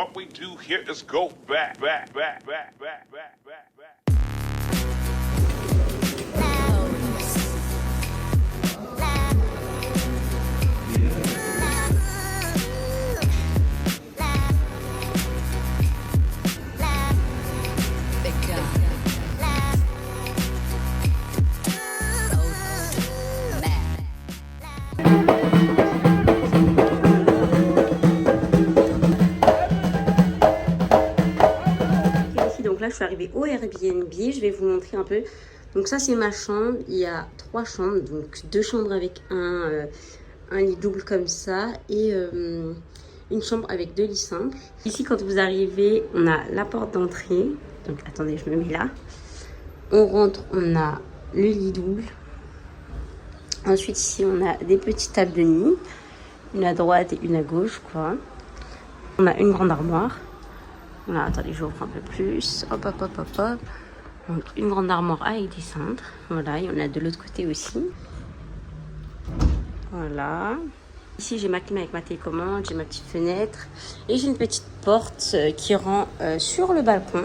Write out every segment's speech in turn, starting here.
what we do here is go back. Donc là je suis arrivée au Airbnb, je vais vous montrer un peu. Donc ça c'est ma chambre, il y a 3 chambres, donc 2 chambres avec un lit double comme ça et une chambre avec 2 lits simples. Ici quand vous arrivez, on a la porte d'entrée, donc attendez je me mets là. On rentre, on a le lit double. Ensuite ici on a des petites tables de nuit, une à droite et une à gauche quoi. On a une grande armoire. Voilà, attendez, je vous prends un peu plus. Hop, hop, hop, hop, hop. Donc, une grande armoire avec des cintres. Voilà, il y en a de l'autre côté aussi. Voilà. Ici, j'ai ma clim avec ma télécommande, j'ai ma petite fenêtre. Et j'ai une petite porte qui rend sur le balcon.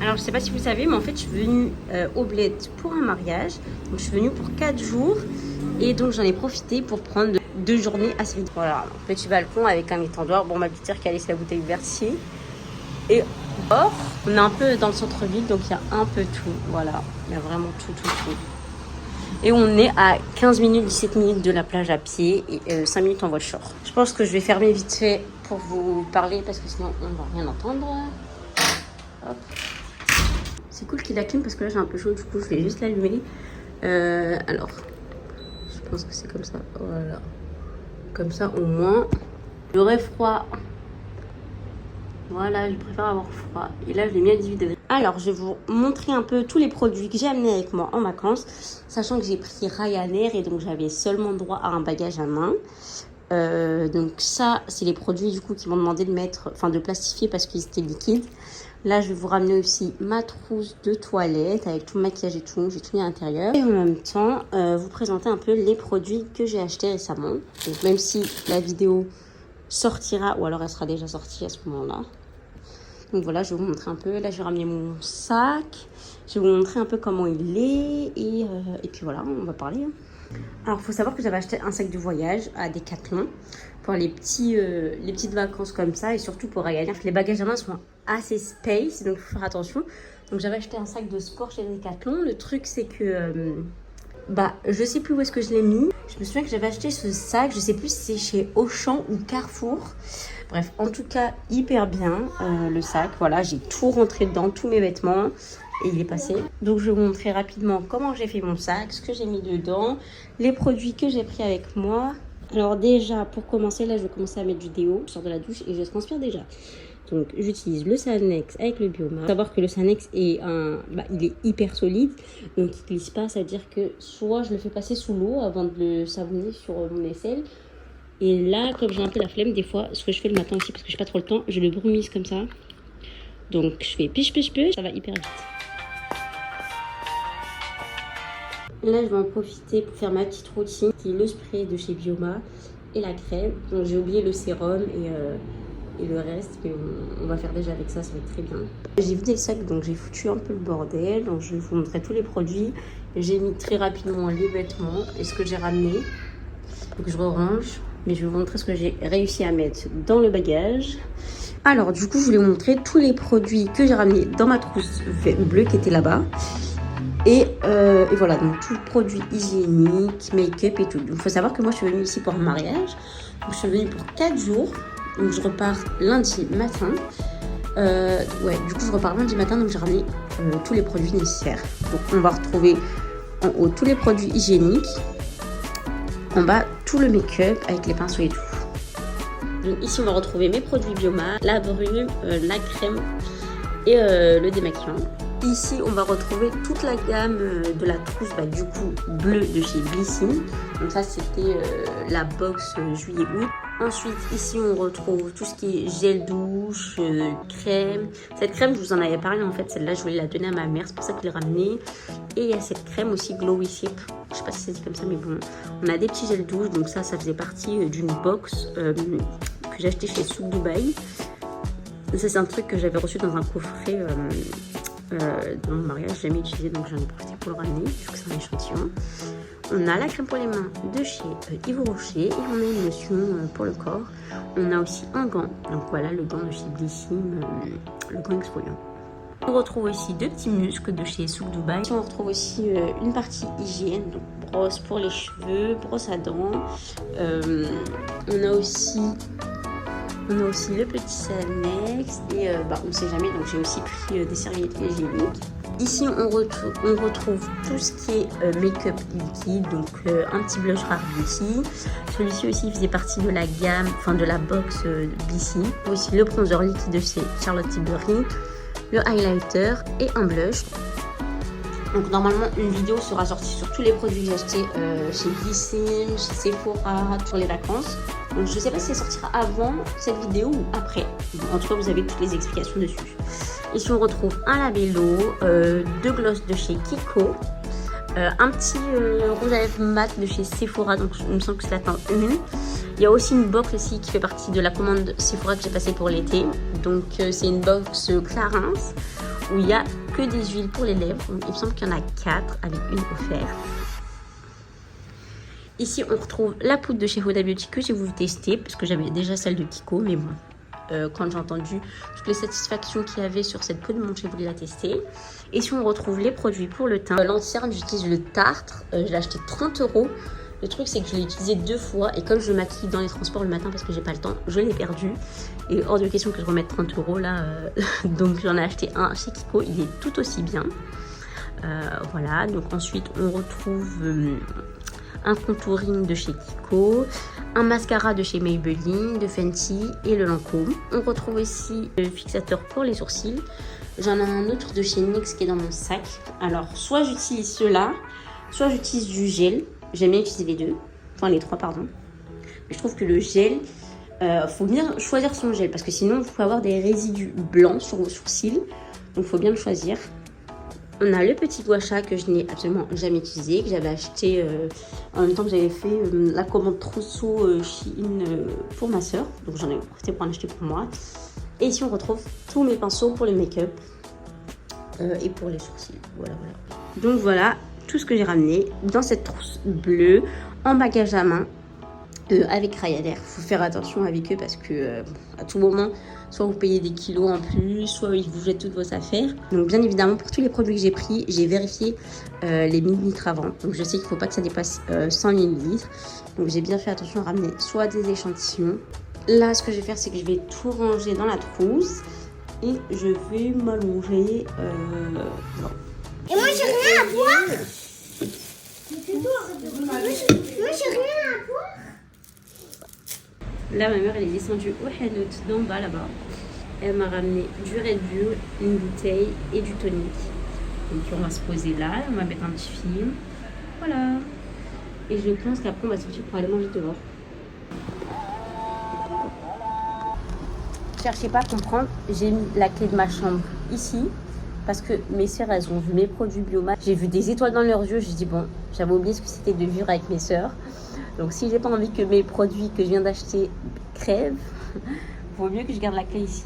Alors, je sais pas si vous savez, mais en fait, je suis venue au Bled pour un mariage. Donc, je suis venue pour 4 jours. Et donc, j'en ai profité pour prendre 2 journées assez vite. Voilà, petit balcon avec un étendoir. Bon, ma petite sœur qui a laissé la bouteille Bercier. Et hors, on est un peu dans le centre-ville, donc il y a un peu tout. Voilà, il y a vraiment tout. Et on est à 15 minutes, 17 minutes de la plage à pied et 5 minutes en voiture. Je pense que je vais fermer vite fait pour vous parler parce que sinon on ne va rien entendre. Hop. C'est cool qu'il y ait la clim parce que là j'ai un peu chaud, du coup je vais juste l'allumer. Alors, je pense que c'est comme ça. Voilà. Comme ça au moins, j'aurai froid. Voilà, je préfère avoir froid. Et là, je l'ai mis à 18 degrés. Alors, je vais vous montrer un peu tous les produits que j'ai amenés avec moi en vacances. Sachant que j'ai pris Ryanair et donc j'avais seulement droit à un bagage à main. Donc ça, c'est les produits du coup qui m'ont demandé de mettre, enfin de plastifier parce qu'ils étaient liquides. Là, je vais vous ramener aussi ma trousse de toilette avec tout le maquillage et tout. J'ai tout mis à l'intérieur. Et en même temps, vous présenter un peu les produits que j'ai achetés récemment. Donc même si la vidéo sortira ou alors elle sera déjà sortie à ce moment-là. Donc voilà, je vais vous montrer un peu. Là, je vais ramener mon sac. Je vais vous montrer un peu comment il est. Et puis voilà, on va parler. Alors, il faut savoir que j'avais acheté un sac de voyage à Decathlon pour les petites vacances comme ça. Et surtout pour Ryanair. Les bagages à main sont assez space, donc il faut faire attention. Donc j'avais acheté un sac de sport chez Decathlon. Le truc, c'est que... je sais plus où est-ce que je l'ai mis. Je me souviens que j'avais acheté ce sac. Je sais plus si c'est chez Auchan ou Carrefour. Bref, en tout cas, hyper bien le sac. Voilà, j'ai tout rentré dedans, tous mes vêtements. Et il est passé. Donc, je vais vous montrer rapidement comment j'ai fait mon sac, ce que j'ai mis dedans, les produits que j'ai pris avec moi. Alors déjà, pour commencer, là, je vais commencer à mettre du déo. Je sors de la douche et je transpire déjà. Donc, j'utilise le Sanex avec le Bioma. Il faut savoir que le Sanex est il est hyper solide. Donc, il glisse pas. Ça veut dire que soit je le fais passer sous l'eau avant de le savonner sur mon aisselle. Et là, comme j'ai un peu la flemme, des fois, ce que je fais le matin aussi, parce que j'ai pas trop le temps, je le brumise comme ça. Donc, je fais piche, ça va hyper vite. Là, je vais en profiter pour faire ma petite routine, qui est le spray de chez Bioma et la crème. Donc, j'ai oublié le sérum et le reste, mais on va faire déjà avec ça, ça va être très bien. J'ai vidé le sac, donc j'ai foutu un peu le bordel. Donc, je vais vous montrer tous les produits. J'ai mis très rapidement les vêtements et ce que j'ai ramené. Donc, je range. Mais je vais vous montrer ce que j'ai réussi à mettre dans le bagage. Alors, du coup, je voulais vous montrer tous les produits que j'ai ramenés dans ma trousse bleue qui était là-bas. Et voilà, donc tout produit hygiénique, make-up et tout. Donc, il faut savoir que moi, je suis venue ici pour un mariage. Donc, je suis venue pour 4 jours. Donc, je repars lundi matin. Du coup, je repars lundi matin. Donc, j'ai ramené tous les produits nécessaires. Donc, on va retrouver en haut tous les produits hygiéniques. En bas, tout le make-up avec les pinceaux et tout. Donc ici, on va retrouver mes produits Bioma, la brume, la crème et le démaquillant. Ici, on va retrouver toute la gamme de la trousse, du coup, bleue de chez Blissim. Donc ça, c'était la box juillet-août. Ensuite, ici, on retrouve tout ce qui est gel douche, crème. Cette crème, je vous en avais parlé, en fait. Celle-là, je voulais la donner à ma mère. C'est pour ça que je l'ai ramenée. Et il y a cette crème aussi, Glowy Sip. Je sais pas si c'est dit comme ça, mais bon. On a des petits gels douche. Donc ça faisait partie d'une box que j'ai acheté chez Souk Dubaï. Ça, c'est un truc que j'avais reçu dans un coffret dans mon mariage, jamais utilisé, donc j'en ai profité pour le ramener, vu que c'est un échantillon. On a la crème pour les mains de chez Yves Rocher et on a une lotion pour le corps. On a aussi un gant, donc voilà le gant de chez Blissim, le gant exfoliant. On retrouve aussi deux petits muscles de chez Souk Dubaï. On retrouve aussi une partie hygiène, donc brosse pour les cheveux, brosse à dents. On a aussi le petit Sanex et on ne sait jamais, donc j'ai aussi pris des serviettes hygiéniques. Ici on retrouve tout ce qui est make-up liquide, donc un petit blush rare Beauty. Celui-ci aussi faisait partie de la gamme, enfin de la box Beauty. Aussi le bronzer liquide de chez Charlotte Tilbury, le highlighter et un blush. Donc normalement une vidéo sera sortie sur tous les produits que j'ai achetés chez Blissim, chez Sephora, sur les vacances. Donc je ne sais pas si elle sortira avant cette vidéo ou après. En tout cas vous avez toutes les explications dessus. Ici on retrouve un labello, deux glosses de chez Kiko, un petit rouge à lèvres mat de chez Sephora, donc il me semble que c'est la teinte 1. Il y a aussi une box aussi qui fait partie de la commande Sephora que j'ai passée pour l'été. Donc c'est une box Clarins où il n'y a que des huiles pour les lèvres. Donc, il me semble qu'il y en a 4 avec une offerte. Ici on retrouve la poudre de chez Huda Beauty que j'ai voulu tester parce que j'avais déjà celle de Kiko, mais bon. Quand j'ai entendu toutes les satisfactions qu'il y avait sur cette peau de montre, j'ai voulu la tester. Et si on retrouve les produits pour le teint, l'anti-cerne, j'utilise le Tartre. Je l'ai acheté 30 €. Le truc, c'est que je l'ai utilisé 2 fois. Et comme je maquille dans les transports le matin parce que j'ai pas le temps, je l'ai perdu. Et hors de question que je remette 30 € là. Donc j'en ai acheté un chez Kiko. Il est tout aussi bien. Voilà. Donc ensuite, on retrouve un contouring de chez Kiko, un mascara de chez Maybelline, de Fenty et le Lancôme. On retrouve aussi le fixateur pour les sourcils. J'en ai un autre de chez NYX qui est dans mon sac. Alors, soit j'utilise ceux-là, soit j'utilise du gel. J'aime bien utiliser les deux. Enfin, les trois, pardon. Mais je trouve que le gel, faut bien choisir son gel parce que sinon, vous pouvez avoir des résidus blancs sur vos sourcils. Donc, il faut bien le choisir. On a le petit gua sha que je n'ai absolument jamais utilisé, que j'avais acheté en même temps que j'avais fait la commande trousseau Shein pour ma soeur. Donc j'en ai profité pour en acheter pour moi. Et ici on retrouve tous mes pinceaux pour le make-up et pour les sourcils. Voilà. Donc voilà tout ce que j'ai ramené dans cette trousse bleue en bagage à main avec Ryanair. Il faut faire attention avec eux parce que à tout moment, soit vous payez des kilos en plus, soit ils vous jettent toutes vos affaires. Donc bien évidemment, pour tous les produits que j'ai pris, j'ai vérifié les millilitres avant. Donc je sais qu'il ne faut pas que ça dépasse 100 millilitres. Donc j'ai bien fait attention à ramener soit des échantillons. Là, ce que je vais faire, c'est que je vais tout ranger dans la trousse et je vais m'allonger. Et moi, j'ai rien à boire. Moi, j'ai rien à boire. Là, ma mère, elle est descendue au Hanout d'en bas, là-bas. Elle m'a ramené du Red Bull, une bouteille et du tonic. Donc, on va se poser là, on va mettre un petit film. Voilà. Et je pense qu'après, on va sortir pour aller manger dehors. Cherchez pas à comprendre, j'ai mis la clé de ma chambre ici. Parce que mes sœurs, elles ont vu mes produits Biomat. J'ai vu des étoiles dans leurs yeux. J'ai dit, bon, j'avais oublié ce que c'était de vivre avec mes sœurs. Donc, si j'ai pas envie que mes produits que je viens d'acheter crèvent, vaut mieux que je garde la clé ici.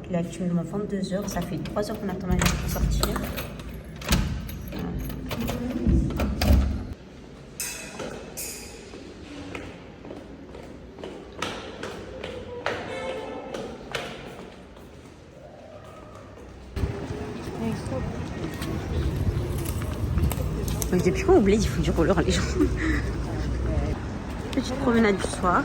Il est actuellement 22h, ça fait 3 heures qu'on attend ma mère pour sortir. Donc depuis quand au bled il faut du roller les gens. Petite promenade du soir.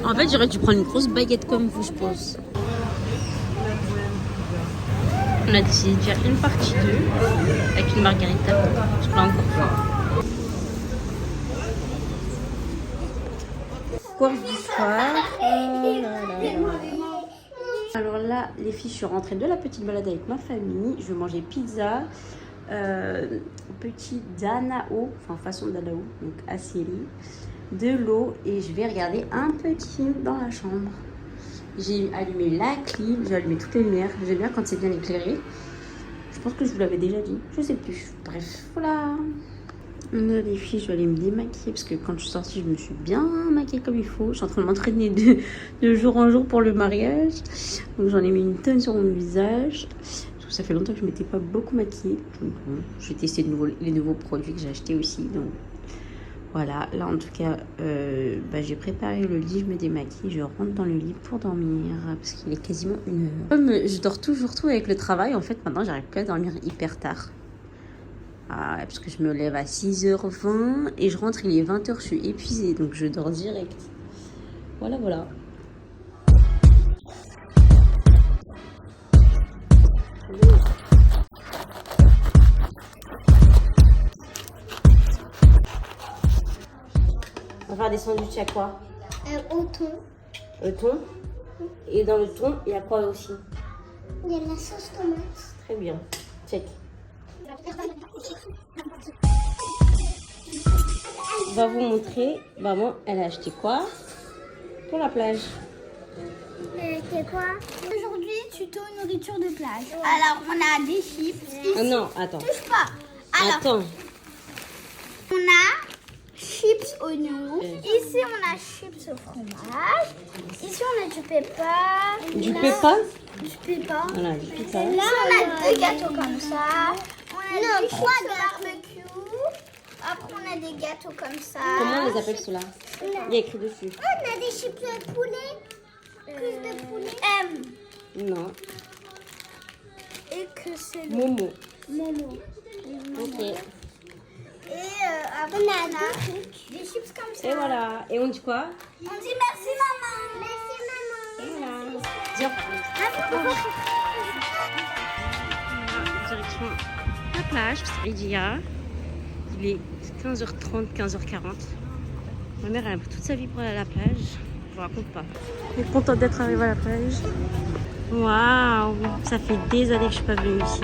En fait, j'aurais dû prendre une grosse baguette comme vous, je pense. On a décidé de faire une partie 2 avec une margarita. Je peux encore faire. Course du soir. Oh là là. Alors là, les filles, je suis rentrée de la petite balade avec ma famille. Je vais manger pizza. Petit danao, enfin façon danao, donc acélie, de l'eau et je vais regarder un petit film dans la chambre. J'ai allumé la clim, j'ai allumé toutes les lumières. J'aime bien quand c'est bien éclairé. Je pense que je vous l'avais déjà dit, je sais plus. Bref, voilà. Là, les filles, je vais aller me démaquiller parce que quand je suis sortie, je me suis bien maquillée comme il faut. Je suis en train de m'entraîner de jour en jour pour le mariage. Donc j'en ai mis une tonne sur mon visage. Ça fait longtemps que je ne m'étais pas beaucoup maquillée. Donc, bon, je vais tester les nouveaux produits que j'ai achetés aussi. Donc voilà, là en tout cas, j'ai préparé le lit, je me démaquille, je rentre dans le lit pour dormir parce qu'il est quasiment 1h. Comme je dors toujours tout avec le travail, en fait maintenant j'arrive plus à dormir hyper tard. Parce que je me lève à 6h20 et je rentre, il est 20h, je suis épuisée, donc je dors direct. Voilà, voilà. On va faire des sandwichs à quoi? Au thon. Le thon. Et dans le thon, il y a quoi aussi? Il y a la sauce tomate. Très bien. Check. On va vous montrer, maman, elle a acheté quoi pour la plage? C'est quoi? Aujourd'hui, tuto nourriture de plage. Alors, on a des chips. Ah non, attends. Touche pas. Alors, Attends. on a chips oignons. Ici, on a chips au fromage. Ici, on a du pepper. Du Là, pépa? Du pepper. Voilà, du pizza. Là, on a 2 gâteaux comme ça. On a 3 barbecue. Après, on a des gâteaux comme ça. Comment on les appelle ceux-là? Il y a écrit dessus. On a des chips de poulet. Cuisse de poulet. Non. Et que c'est le Momo. Momo. Ok. Et après, on a des chips comme ça. Et voilà. Et on dit quoi? On dit merci maman. Merci maman. Voilà. Dire. Direction la plage, parce qu'il y a. Il est 15h30, 15h40. Ma mère, elle a pris toute sa vie pour aller à la plage. Je vous raconte pas. Je suis contente d'être arrivée à la plage. Waouh! Ça fait des années que je suis pas venue ici.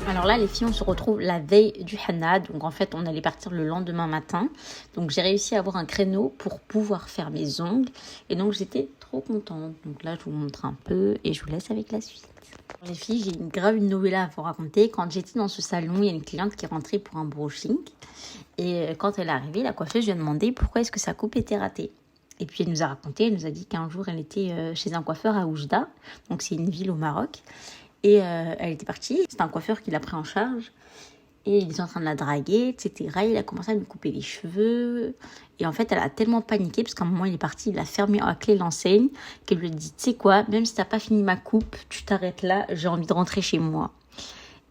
Alors là, les filles, on se retrouve la veille du henna. Donc en fait, on allait partir le lendemain matin. Donc j'ai réussi à avoir un créneau pour pouvoir faire mes ongles. Et donc j'étais trop contente. Donc là, je vous montre un peu et je vous laisse avec la suite. Alors, les filles, j'ai une nouvelle à vous raconter. Quand j'étais dans ce salon, il y a une cliente qui est rentrée pour un brushing. Et quand elle est arrivée, la coiffeuse lui a demandé pourquoi est-ce que sa coupe était ratée. Et puis elle nous a raconté, elle nous a dit qu'un jour, elle était chez un coiffeur à Oujda. Donc c'est une ville au Maroc. Et elle était partie, c'est un coiffeur qui l'a pris en charge. Et il était en train de la draguer, etc. Il a commencé à lui couper les cheveux. Et en fait, elle a tellement paniqué, parce qu'à un moment, il est parti, il a fermé à clé l'enseigne, qu'elle lui a dit, tu sais quoi, même si t'as pas fini ma coupe, tu t'arrêtes là, j'ai envie de rentrer chez moi.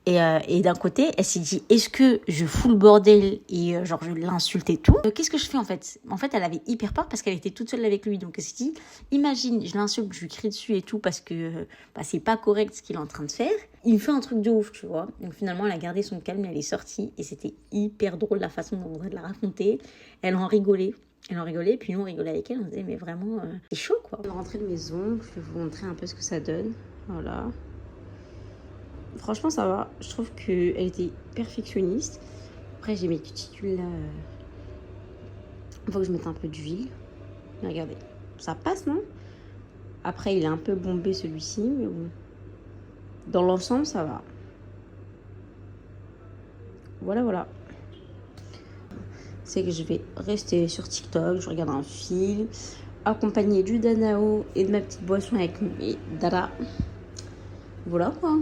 Et d'un côté, elle s'est dit, est-ce que je fous le bordel et genre je l'insulte et tout? Qu'est-ce que je fais en fait? En fait, elle avait hyper peur parce qu'elle était toute seule avec lui. Donc elle s'est dit, imagine, je l'insulte, je lui crie dessus et tout parce que c'est pas correct ce qu'il est en train de faire. Il me fait un truc de ouf, tu vois. Donc finalement, elle a gardé son calme, elle est sortie et c'était hyper drôle la façon dont elle l'a raconté. Elle en rigolait. Puis nous on rigolait avec elle, on disait mais vraiment, c'est chaud quoi. On est rentré de mes ongles, je vais vous montrer un peu ce que ça donne. Voilà. Franchement, ça va. Je trouve qu'elle était perfectionniste. Après, j'ai mes cuticules là. Il faut que je mette un peu d'huile. Regardez. Ça passe, non? Après, il est un peu bombé celui-ci. Mais bon. Dans l'ensemble, ça va. Voilà, voilà. C'est que je vais rester sur TikTok. Je regarde un film. Accompagné du danao et de ma petite boisson avec mes dada. Voilà quoi.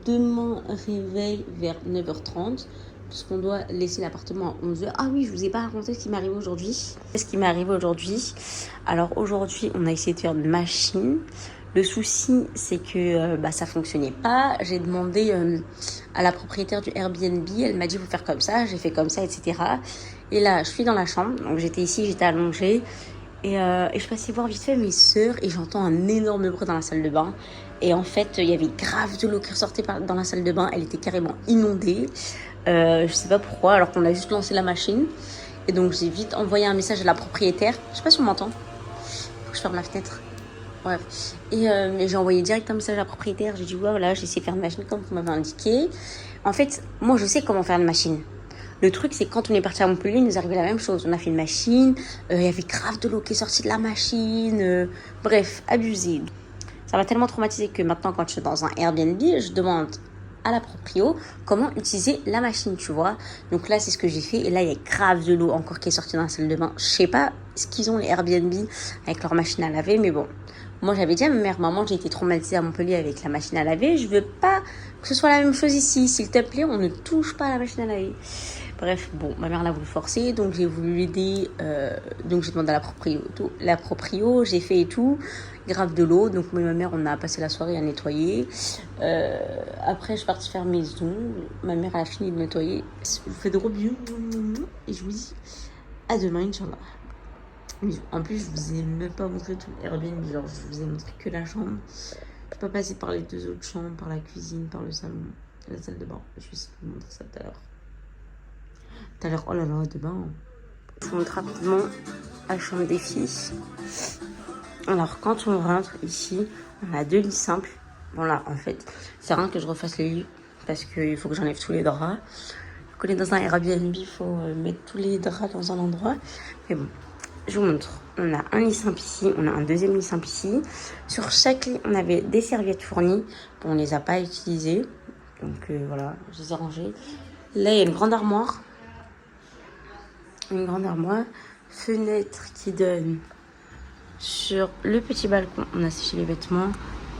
Demain, réveil vers 9h30. parce qu'on doit laisser l'appartement à 11h. Ah oui, je vous ai pas raconté ce qui m'est arrivé aujourd'hui. Alors aujourd'hui, on a essayé de faire une machine. Le souci, c'est que ça fonctionnait pas. J'ai demandé à la propriétaire du Airbnb. Elle m'a dit, faut faire comme ça. J'ai fait comme ça, etc. Et là, je suis dans la chambre. Donc j'étais ici, j'étais allongée. Et je passais voir vite fait mes sœurs. Et j'entends un énorme bruit dans la salle de bain. Et en fait, il y avait grave de l'eau qui ressortait dans la salle de bain. Elle était carrément inondée. Je sais pas pourquoi, alors qu'on a juste lancé la machine. Et donc j'ai vite envoyé un message à la propriétaire. Je sais pas si on m'entend. Faut que je ferme la fenêtre. Bref. Et j'ai envoyé direct un message à la propriétaire. J'ai dit voilà, j'ai essayé de faire une machine comme vous m'avez indiqué. En fait, moi je sais comment faire une machine. Le truc, c'est que quand on est parti à Montpellier, il nous est arrivé la même chose. On a fait une machine, il y avait grave de l'eau qui est sortie de la machine. Bref, abusé. Ça m'a tellement traumatisé que maintenant, quand je suis dans un Airbnb, je demande à la proprio comment utiliser la machine, tu vois. Donc là, c'est ce que j'ai fait. Et là, il y a grave de l'eau encore qui est sortie dans la salle de bain. Je sais pas ce qu'ils ont, les Airbnb, avec leur machine à laver, mais bon. Moi, j'avais dit à ma mère, maman, j'ai été traumatisée à Montpellier avec la machine à laver. Je veux pas que ce soit la même chose ici. S'il te plaît, on ne touche pas à la machine à laver. Bref, bon, ma mère l'a voulu forcer, donc j'ai voulu l'aider. Donc j'ai demandé à la proprio, j'ai fait et tout. Grave de l'eau, donc moi et ma mère, on a passé la soirée à nettoyer. Après, je suis partie faire mes ongles. Ma mère, elle a fini de nettoyer. Je vous fais de gros bisous. Et je vous dis à demain, Inch'Allah. En plus, je vous ai même pas montré tout Airbnb. Genre, je vous ai montré que la chambre. Je peux pas passer par les deux autres chambres, par la cuisine, par le salon, la salle de bain. Je vais essayer de vous montrer ça tout à l'heure. Oh là là, demain. Je vous montre rapidement la chambre des filles. Alors, quand on rentre ici, on a 2 lits simples. Bon là, en fait, c'est rien que je refasse les lits parce qu'il faut que j'enlève tous les draps. Quand on est dans un Airbnb, il faut mettre tous les draps dans un endroit. Mais bon, je vous montre. On a un lit simple ici, on a un deuxième lit simple ici. Sur chaque lit, on avait des serviettes fournies. Bon, on les a pas utilisées. Donc voilà, je les ai rangées. Là, il y a une grande armoire. Fenêtre qui donne sur le petit balcon. On a séché les vêtements.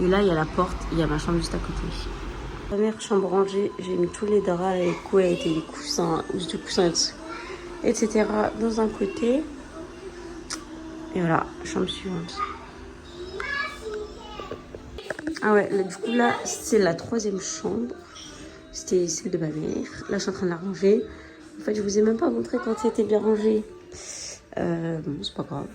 Et là, il y a la porte. Il y a ma chambre juste à côté. Première chambre rangée. J'ai mis tous les draps, les couettes et les coussins, ou du coussin, etc. dans un côté. Et voilà, chambre suivante. Ah ouais, là, du coup, là, c'est la 3e chambre. C'était celle de ma mère. Là, je suis en train de la ranger. En fait, je vous ai même pas montré quand c'était bien rangé. Bon, c'est pas grave.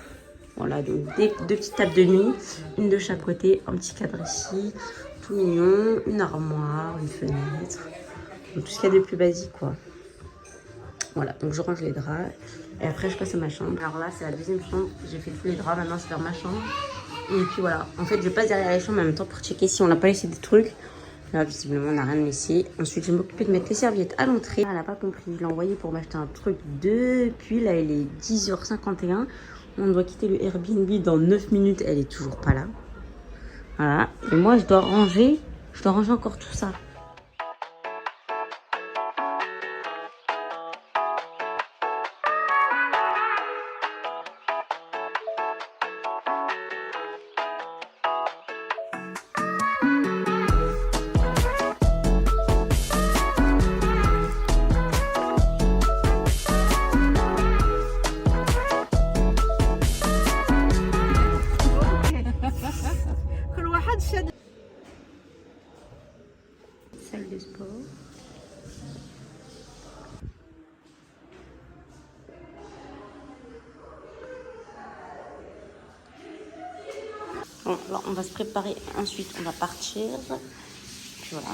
Voilà, donc 2 petites tables de nuit, une de chaque côté, un petit cadre ici, tout mignon, une armoire, une fenêtre, donc tout ce qu'il y a de plus basique, quoi. Voilà, donc je range les draps et après je passe à ma chambre. Alors là, c'est la 2e chambre, j'ai fait tous les draps, maintenant c'est vers ma chambre. Et puis voilà, en fait, je passe derrière les chambres en même temps pour checker si on n'a pas laissé des trucs. Là, visiblement, on n'a rien laissé. Ensuite, je vais m'occuper de mettre les serviettes à l'entrée. Elle n'a pas compris. Je l'ai envoyé pour m'acheter un truc depuis. Là, il est 10h51. On doit quitter le Airbnb dans 9 minutes. Elle est toujours pas là. Voilà. Et moi, je dois ranger encore tout ça. Salle de sport. Bon, alors on va se préparer. Ensuite, on va partir. Puis voilà.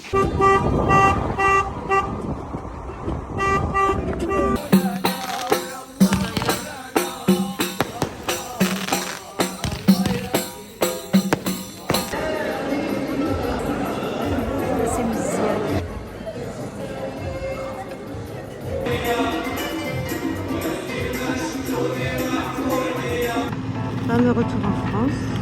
Fameux retour en France.